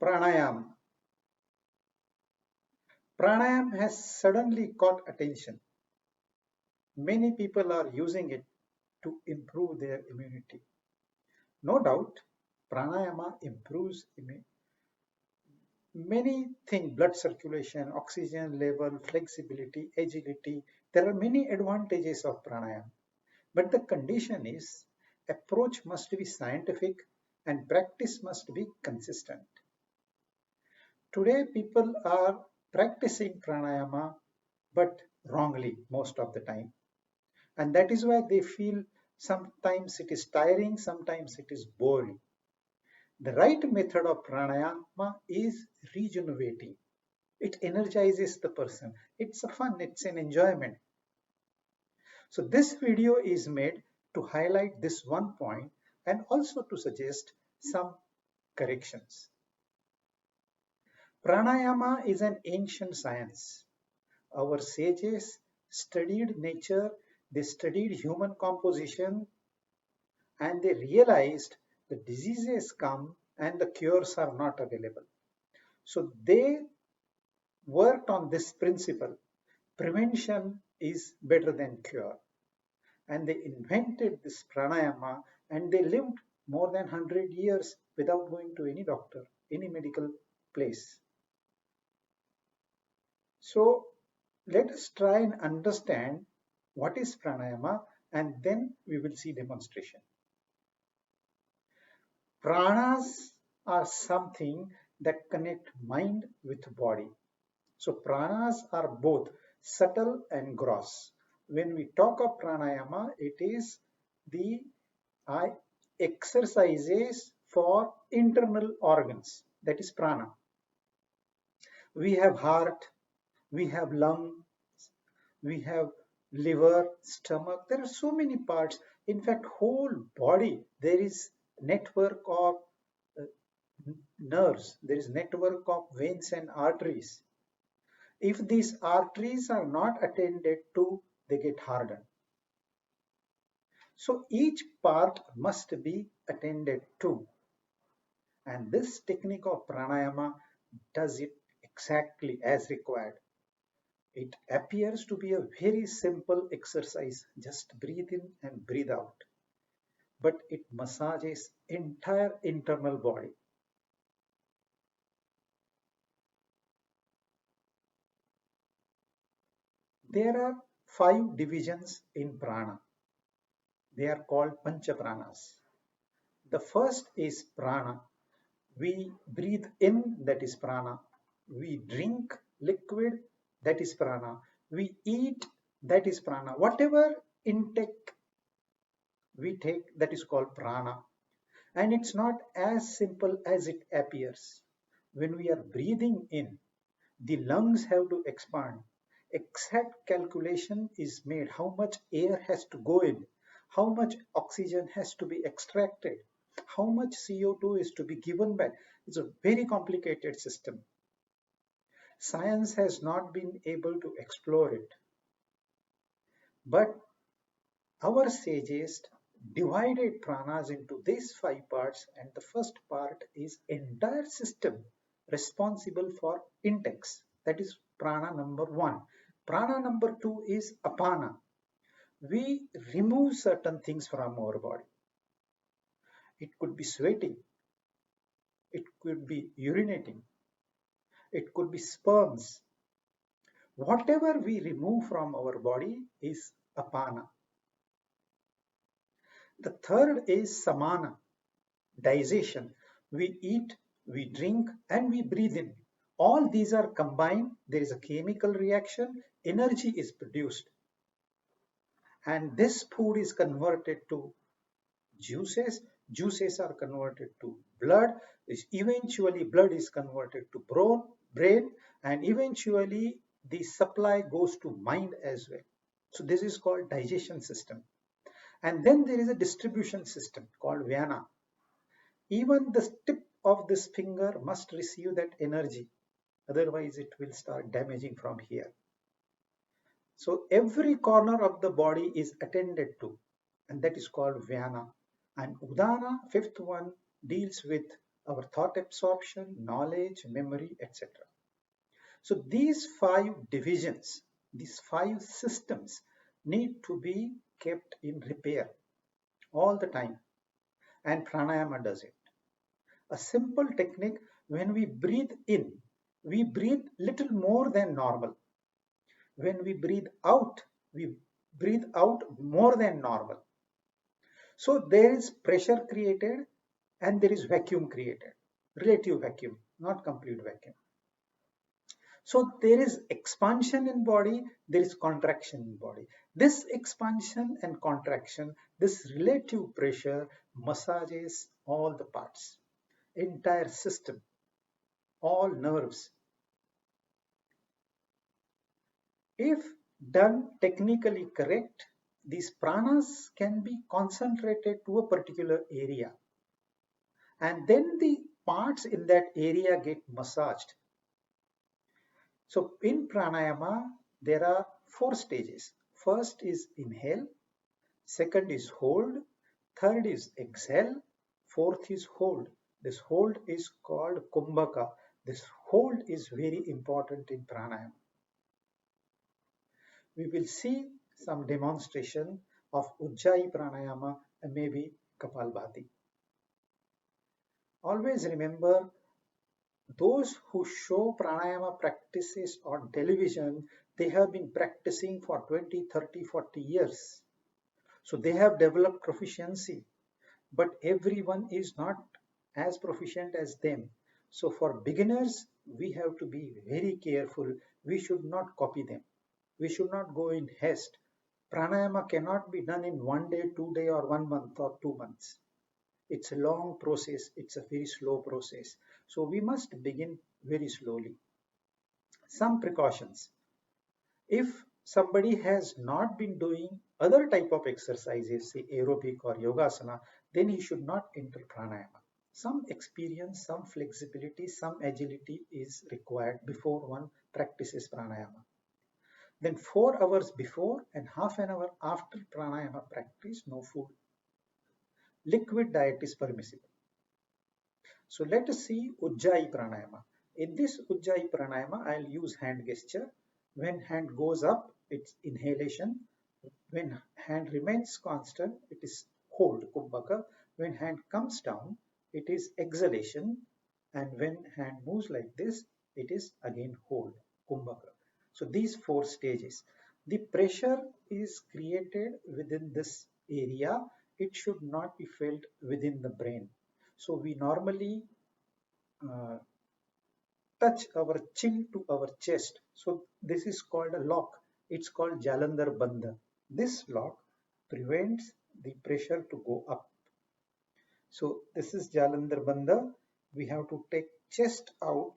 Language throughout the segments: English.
Pranayam. Pranayam has suddenly caught attention. Many people are using it to improve their immunity. No doubt, pranayama improves many things: blood circulation, oxygen level, flexibility, agility. There are many advantages of pranayama. But the condition is approach must be scientific and practice must be consistent. Today, people are practicing pranayama but wrongly most of the time. And that is why they feel sometimes it is tiring, sometimes it is boring. The right method of pranayama is rejuvenating. It energizes the person. It's a fun, it's an enjoyment. So this video is made to highlight this one point and also to suggest some corrections. Pranayama is an ancient science. Our sages studied nature, they studied human composition, and they realized the diseases come and the cures are not available. So they worked on this principle: prevention is better than cure. And they invented this pranayama and they lived more than 100 years without going to any doctor, any medical place. So let us try and understand what is pranayama and then we will see demonstration. Pranas are something that connect mind with body. So pranas are both subtle and gross. When we talk of pranayama, it is the exercises for internal organs, that is prana. We have heart, we have lung, we have liver, stomach. There are so many parts. In fact, whole body, there is network of uh, nerves, there is network of veins and arteries. If these arteries are not attended to, they get hardened. So each part must be attended to. And this technique of pranayama does it exactly as required. It appears to be a very simple exercise. Just breathe in and breathe out. But it massages entire internal body. There are 5 divisions in prana. They are called panchapranas. The first is prana. We breathe in, that is prana. We drink liquid, that is prana. We eat, that is prana. Whatever intake we take, that is called prana. And it's not as simple as it appears. When we are breathing in, the lungs have to expand. Exact calculation is made how much air has to go in, how much oxygen has to be extracted, how much CO2 is to be given back. It's a very complicated system. Science has not been able to explore it. But our sages divided pranas into these 5 parts, and the first part is entire system responsible for intakes. That is prana number 1. Prana number 2 is apana. We remove certain things from our body. It could be sweating, it could be urinating, it could be sperms. Whatever we remove from our body is apana. The third is samana, digestion. We eat, we drink, and we breathe in. All these are combined. There is a chemical reaction, energy is produced, and this food is converted to juices. Juices are converted to blood. Eventually, blood is converted to brain, and eventually, the supply goes to mind as well. So, this is called digestion system. And then there is a distribution system called Vyana. Even the tip of this finger must receive that energy, otherwise it will start damaging from here. So every corner of the body is attended to, and that is called Vyana. And Udana, fifth one, deals with our thought absorption, knowledge, memory, etc. So these five divisions, these five systems need to be kept in repair all the time, and pranayama does it. A simple technique: when we breathe in, we breathe little more than normal. When we breathe out more than normal. So there is pressure created and there is vacuum created, relative vacuum, not complete vacuum. So there is expansion in body, there is contraction in body. This expansion and contraction, this relative pressure massages all the parts, entire system, all nerves. If done technically correct, these pranas can be concentrated to a particular area, and then the parts in that area get massaged. So in pranayama, there are four stages. First is inhale, second is hold, third is exhale, fourth is hold. This hold is called kumbhaka. This hold is very important in pranayama. We will see some demonstration of Ujjayi pranayama and maybe Kapalbhati. Always remember, those who show pranayama practices on television, they have been practicing for 20, 30, 40 years. So they have developed proficiency, but everyone is not as proficient as them. So for beginners, we have to be very careful. We should not copy them. We should not go in haste. Pranayama cannot be done in 1 day, 2 day, or 1 month or 2 months. It's a long process, it's a very slow process. So we must begin very slowly. Some precautions. If somebody has not been doing other type of exercises, say aerobic or yogasana, then he should not enter pranayama. Some experience, some flexibility, some agility is required before one practices pranayama. Then 4 hours before and half an hour after pranayama practice, no food. Liquid diet is permissible. So let us see Ujjayi Pranayama. In this Ujjayi Pranayama, I'll use hand gesture. When hand goes up, it's inhalation. When hand remains constant, it is hold, Kumbhaka. When hand comes down, it is exhalation. And when hand moves like this, it is again hold, Kumbhaka. So these 4 stages. The pressure is created within this area. It should not be felt within the brain. So we normally uh, touch our chin to our chest. So this is called a lock. It's called Jalandhar Bandha. This lock prevents the pressure to go up. So this is Jalandhar Bandha. We have to take chest out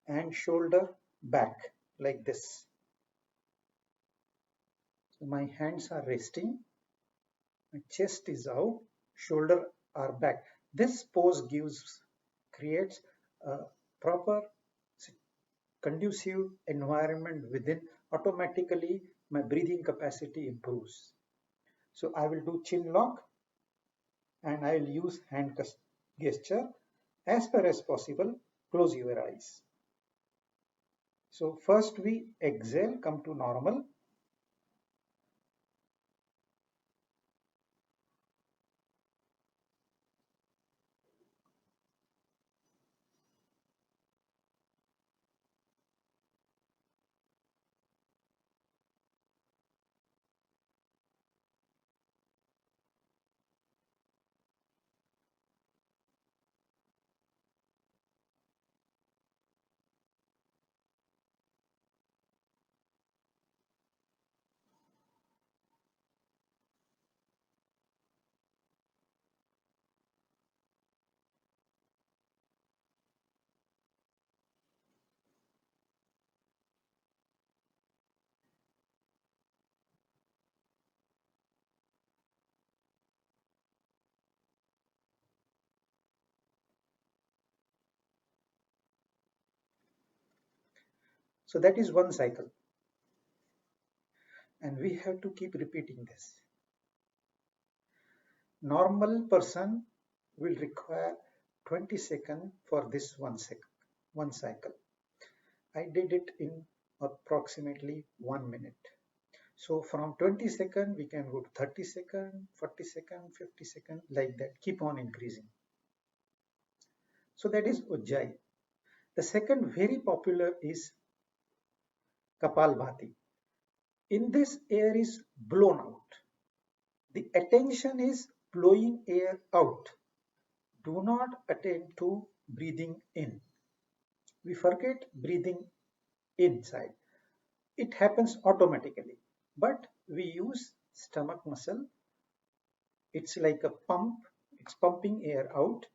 and shoulder back like this. So my hands are resting, my chest is out, shoulder are back. This pose creates a proper conducive environment within. Automatically my breathing capacity improves. So I will do chin lock and I will use hand gesture. As far as possible, close your eyes. So first we exhale, come to normal. So that is one cycle. And we have to keep repeating this. Normal person will require 20 seconds for this one cycle. I did it in approximately 1 minute. So from 20 seconds, we can go to 30 seconds, 40 seconds, 50 seconds, like that, keep on increasing. So that is Ujjayi. The second very popular is Kapalbhati. In this, air is blown out. The attention is blowing air out. Do not attend to breathing in. We forget breathing inside. It happens automatically, but we use stomach muscle. It's like a pump. It's pumping air out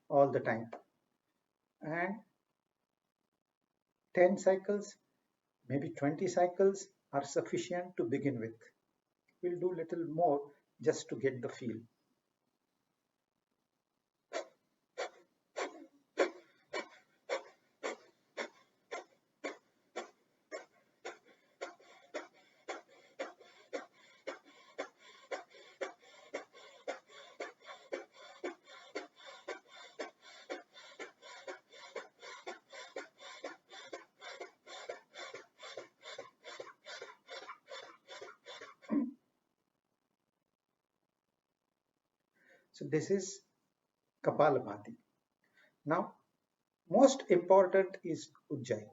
all the time. And 10 cycles, maybe 20 cycles are sufficient to begin with. We'll do little more just to get the feel. So this is Kapalabhati. Now, most important is Ujjayi.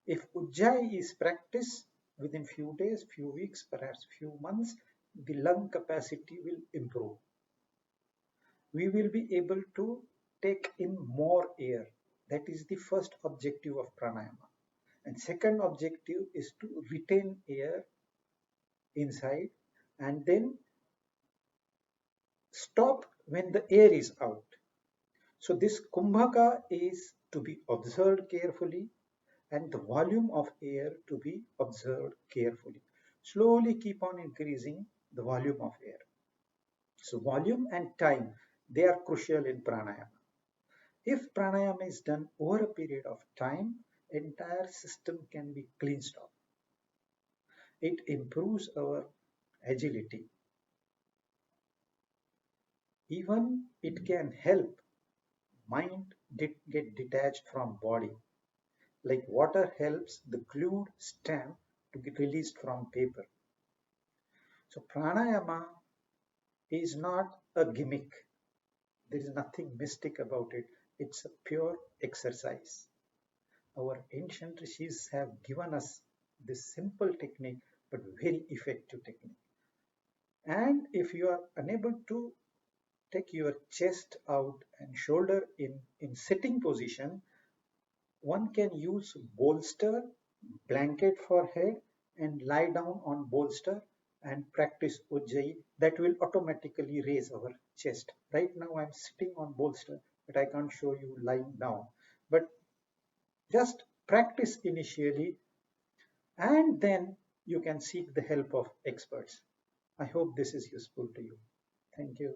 If Ujjayi is practiced within few days, few weeks, perhaps few months, the lung capacity will improve. We will be able to take in more air. That is the first objective of pranayama. And second objective is to retain air inside and then stop when the air is out. So this kumbhaka is to be observed carefully and the volume of air to be observed carefully. Slowly keep on increasing the volume of air. So volume and time, they are crucial in pranayama. If pranayama is done over a period of time, entire system can be cleansed off. It improves our agility. Even it can help mind get detached from body. Like water helps the glued stamp to get released from paper. So pranayama is not a gimmick. There is nothing mystic about it. It's a pure exercise. Our ancient rishis have given us this simple technique but very effective technique. And if you are unable to take your chest out and shoulder in sitting position, one can use bolster, blanket for head, and lie down on bolster and practice Ujjayi. That will automatically raise our chest. Right now I'm sitting on bolster, but I can't show you lying down. But just practice initially, and then you can seek the help of experts. I hope this is useful to you. Thank you.